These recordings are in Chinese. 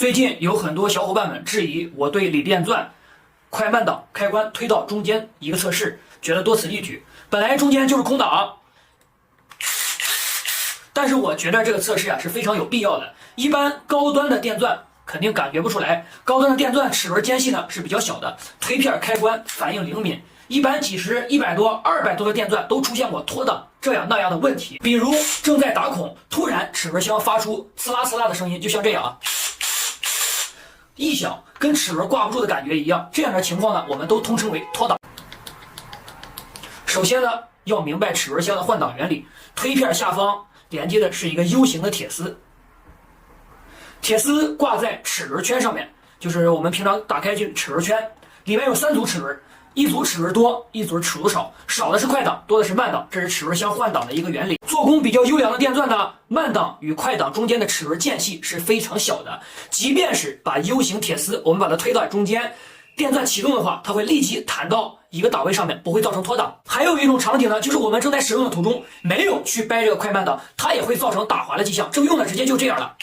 最近有很多小伙伴们质疑我对锂电钻快慢档开关推到中间一个测试，觉得多此一举。本来中间就是空档，但是我觉得这个测试是非常有必要的。一般高端的电钻肯定感觉不出来，高端的电钻齿轮间隙呢是比较小的，推片开关反应灵敏。一般几十、100多、200多的电钻都出现过脱档这样那样的问题，比如正在打孔，突然齿轮箱发出呲啦呲啦的声音，就像这样啊。异响跟齿轮挂不住的感觉一样，这样的情况呢，我们都通称为脱档。首先呢，要明白齿轮箱的换挡原理，推片下方连接的是一个 U 型的铁丝，铁丝挂在齿轮圈上面，就是我们平常打开去齿轮圈，里面有3组齿轮，一组齿轮多，一组齿轮少，少的是快档，多的是慢档，这是齿轮箱换挡的一个原理。做工比较优良的电钻呢，慢档与快档中间的齿轮间隙是非常小的，即便是把 U 型铁丝我们把它推到中间，电钻启动的话，它会立即弹到一个档位上面，不会造成脱档。还有一种场景呢，就是我们正在使用的途中没有去掰这个快慢档，它也会造成打滑的迹象。这个用的直接就这样了。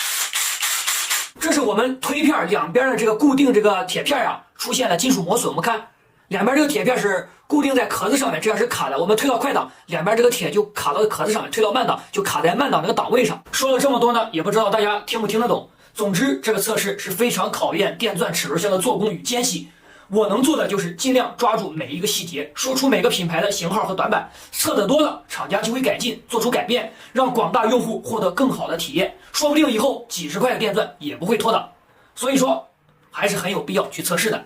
这是我们推片两边的这个固定这个铁片呀，出现了金属磨损。我们看两边这个铁片是固定在壳子上面，这样是卡的。我们推到快档，两边这个铁就卡到壳子上面；推到慢档就卡在慢档这个档位上。说了这么多呢，也不知道大家听不听得懂。总之，这个测试是非常考验电钻齿轮箱的做工与间隙。我能做的就是尽量抓住每一个细节，说出每个品牌的型号和短板。测得多了，厂家就会改进，做出改变，让广大用户获得更好的体验。说不定以后几十块的电钻也不会脱档。所以说，还是很有必要去测试的。